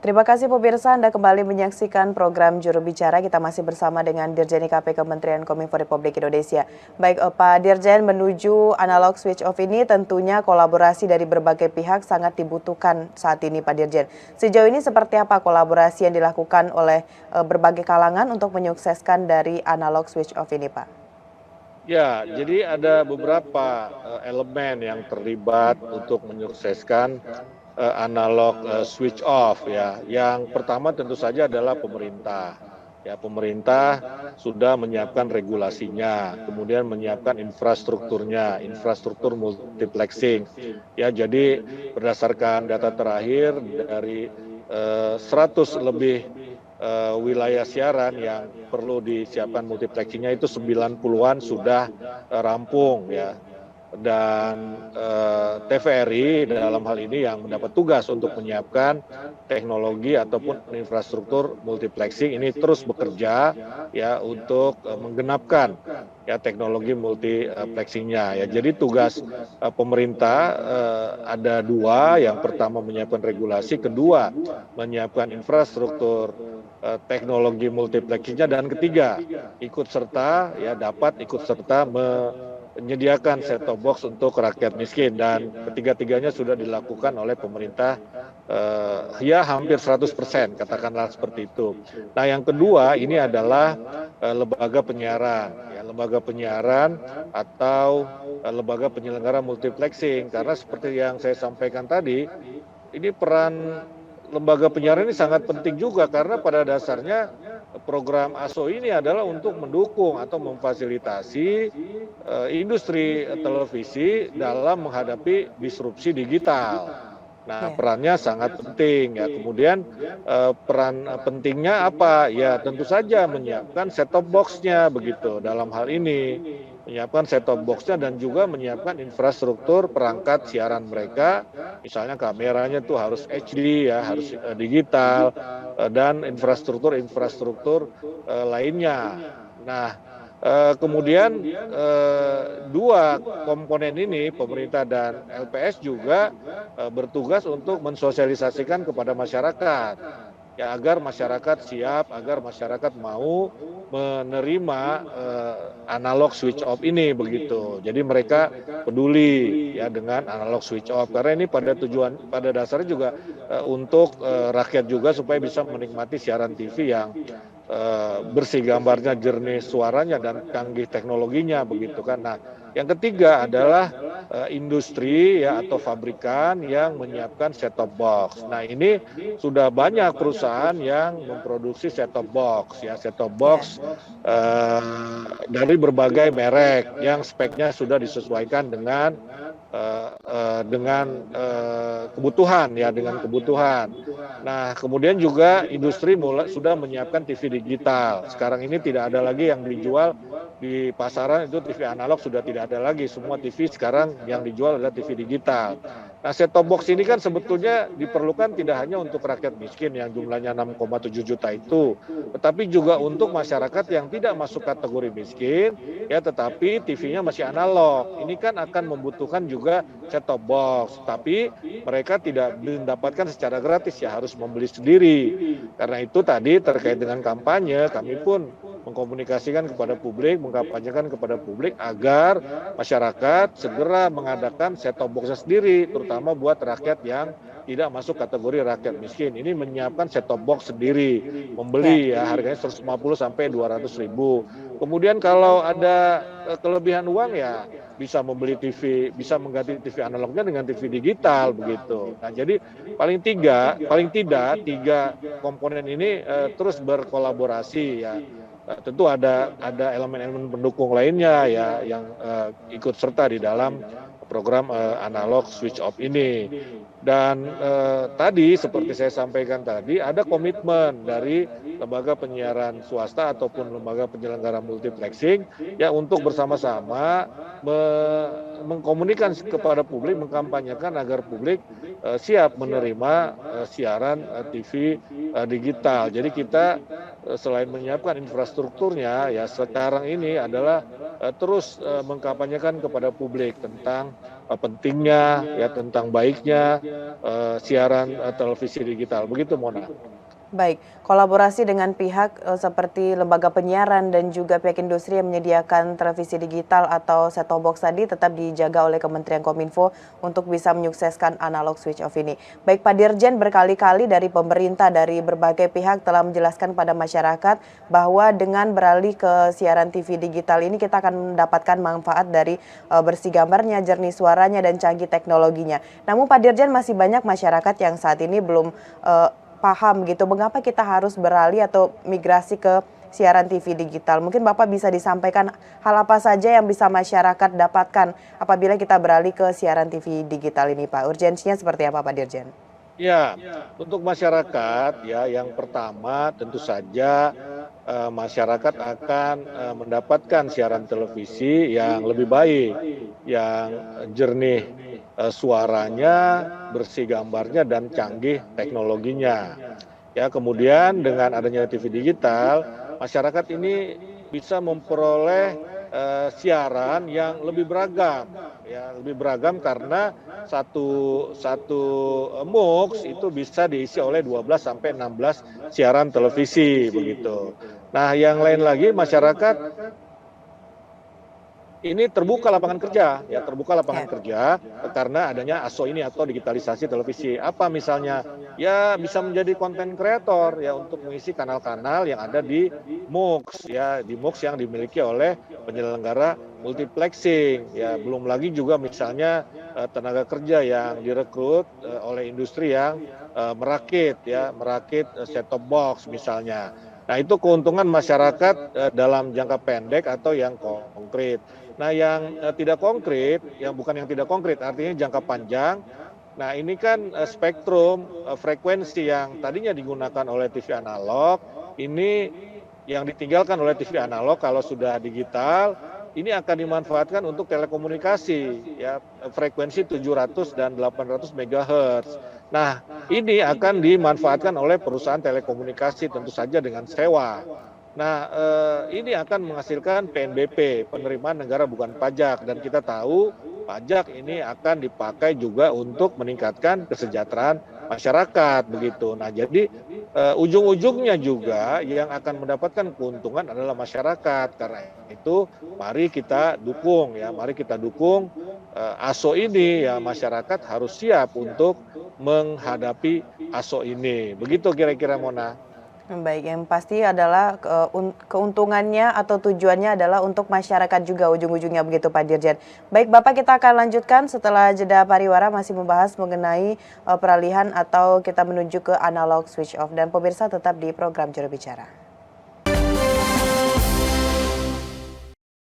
Terima kasih pemirsa, Anda kembali menyaksikan program Juru Bicara. Kita masih bersama dengan Dirjen IKP Kementerian Kominfo Republik Indonesia. Baik, Pak Dirjen, menuju analog switch off ini tentunya kolaborasi dari berbagai pihak sangat dibutuhkan saat ini, Pak Dirjen. Sejauh ini seperti apa kolaborasi yang dilakukan oleh berbagai kalangan untuk menyukseskan dari analog switch off ini, Pak? Ya, jadi ada beberapa elemen yang terlibat untuk menyukseskan analog switch off ya. Yang pertama tentu saja adalah pemerintah. Ya, pemerintah sudah menyiapkan regulasinya, kemudian menyiapkan infrastrukturnya, infrastruktur multiplexing. Ya, jadi berdasarkan data terakhir dari 100 lebih wilayah siaran yang perlu disiapkan multiplexingnya itu 90-an sudah rampung ya. Dan TVRI dalam hal ini yang mendapat tugas untuk menyiapkan teknologi ataupun infrastruktur multiplexing ini terus bekerja ya untuk menggenapkan ya teknologi multiplexingnya ya. Jadi tugas pemerintah ada dua, yang pertama menyiapkan regulasi, kedua menyiapkan infrastruktur teknologi multiplexingnya, dan ketiga ikut serta ya dapat ikut serta menyediakan set-top box untuk rakyat miskin, dan ketiga-tiganya sudah dilakukan oleh pemerintah ya hampir 100%, katakanlah seperti itu. Nah, yang kedua ini adalah lembaga penyiaran, ya, lembaga penyiaran atau lembaga penyelenggara multiplexing, karena seperti yang saya sampaikan tadi, ini peran lembaga penyiaran ini sangat penting juga, karena pada dasarnya program ASO ini adalah untuk mendukung atau memfasilitasi industri televisi dalam menghadapi disrupsi digital. Nah, perannya sangat penting ya. Kemudian peran pentingnya apa? Ya, tentu saja menyiapkan set-top box-nya begitu dalam hal ini. Menyiapkan set-top box-nya dan juga menyiapkan infrastruktur perangkat siaran mereka. Misalnya kameranya tuh harus HD ya, harus digital, dan infrastruktur lainnya. Nah, kemudian dua komponen ini, pemerintah dan LPS juga bertugas untuk mensosialisasikan kepada masyarakat, ya, agar masyarakat siap, agar masyarakat mau menerima analog switch off ini begitu. Jadi mereka peduli ya dengan analog switch off, karena ini pada dasarnya juga untuk rakyat juga supaya bisa menikmati siaran TV yang bersih gambarnya, jernih suaranya, dan canggih teknologinya begitu kan. Nah, yang ketiga adalah industri ya atau fabrikan yang menyiapkan set-top box. Nah, ini sudah banyak perusahaan yang memproduksi set-top box ya, set-top box dari berbagai merek yang speknya sudah disesuaikan dengan kebutuhan ya, dengan kebutuhan. Nah, kemudian juga industri sudah menyiapkan TV digital. Sekarang ini tidak ada lagi yang dijual di pasaran itu TV analog, sudah tidak ada lagi. Semua TV sekarang yang dijual adalah TV digital. Nah, set-top box ini kan sebetulnya diperlukan tidak hanya untuk rakyat miskin yang jumlahnya 6,7 juta itu, tetapi juga untuk masyarakat yang tidak masuk kategori miskin, ya, tetapi TV-nya masih analog. Ini kan akan membutuhkan juga set-top box, tapi mereka tidak mendapatkan secara gratis ya, harus membeli sendiri. Karena itu tadi terkait dengan kampanye, kami pun mengkomunikasikan kepada publik, mengkampanyekan kepada publik agar masyarakat segera mengadakan set-top box-nya sendiri, terutama buat rakyat yang tidak masuk kategori rakyat miskin. Ini menyiapkan set-top box sendiri, membeli ya harganya 150 sampai 200 ribu. Kemudian kalau ada kelebihan uang ya bisa membeli TV, bisa mengganti TV analognya dengan TV digital begitu. Nah, jadi paling tidak tiga komponen ini terus berkolaborasi ya. Tentu ada elemen-elemen pendukung lainnya ya yang ikut serta di dalam program analog switch off ini. Dan tadi seperti saya sampaikan tadi, ada komitmen dari lembaga penyiaran swasta ataupun lembaga penyelenggara multiplexing ya untuk bersama-sama mengkomunikasikan kepada publik, mengkampanyekan agar publik siap menerima siaran TV digital. Jadi kita selain menyiapkan infrastrukturnya ya, sekarang ini adalah terus mengkampanyekan kepada publik tentang pentingnya, ya tentang baiknya siaran televisi digital. Begitu, Mona. Baik, kolaborasi dengan pihak seperti lembaga penyiaran dan juga pihak industri yang menyediakan televisi digital atau set-top box tadi tetap dijaga oleh Kementerian Kominfo untuk bisa menyukseskan analog switch off ini. Baik, Pak Dirjen, berkali-kali dari pemerintah, dari berbagai pihak telah menjelaskan pada masyarakat bahwa dengan beralih ke siaran TV digital ini kita akan mendapatkan manfaat dari bersih gambarnya, jernih suaranya, dan canggih teknologinya. Namun Pak Dirjen, masih banyak masyarakat yang saat ini belum paham gitu, mengapa kita harus beralih atau migrasi ke siaran TV digital. Mungkin Bapak bisa disampaikan hal apa saja yang bisa masyarakat dapatkan apabila kita beralih ke siaran TV digital ini, Pak. Urgensinya seperti apa, Pak Dirjen? Ya, untuk masyarakat ya yang pertama tentu saja masyarakat akan mendapatkan siaran televisi yang lebih baik, yang jernih suaranya, bersih gambarnya dan canggih teknologinya. Ya, kemudian dengan adanya TV digital, masyarakat ini bisa memperoleh siaran yang lebih beragam, ya lebih beragam karena satu MUX itu bisa diisi oleh 12 sampai 16 siaran televisi begitu. Nah, yang lain lagi masyarakat ini terbuka lapangan kerja, ya terbuka lapangan kerja karena adanya ASO ini atau digitalisasi televisi. Apa misalnya? Ya bisa menjadi konten kreator ya untuk mengisi kanal-kanal yang ada di MUX ya, di MUX yang dimiliki oleh penyelenggara multiplexing. Ya belum lagi juga misalnya tenaga kerja yang direkrut oleh industri yang merakit set-top box misalnya. Nah, itu keuntungan masyarakat dalam jangka pendek atau yang konkret. Nah, yang tidak konkret, yang bukan yang tidak konkret, artinya jangka panjang. Nah, ini kan spektrum frekuensi yang tadinya digunakan oleh TV analog, ini yang ditinggalkan oleh TV analog kalau sudah digital, ini akan dimanfaatkan untuk telekomunikasi, ya frekuensi 700 dan 800 MHz. Nah, ini akan dimanfaatkan oleh perusahaan telekomunikasi tentu saja dengan sewa. Nah, ini akan menghasilkan PNBP, penerimaan negara bukan pajak, dan kita tahu pajak ini akan dipakai juga untuk meningkatkan kesejahteraan masyarakat begitu. Nah, jadi ujung-ujungnya juga yang akan mendapatkan keuntungan adalah masyarakat. Karena itu, mari kita dukung ya, mari kita dukung ASO ini ya, masyarakat harus siap untuk menghadapi ASO ini. Begitu kira-kira, Mona. Baik, yang pasti adalah keuntungannya atau tujuannya adalah untuk masyarakat juga ujung-ujungnya begitu, Pak Dirjen. Baik Bapak, kita akan lanjutkan setelah jeda pariwara masih membahas mengenai peralihan atau kita menuju ke analog switch off. Dan pemirsa tetap di program Juru Bicara.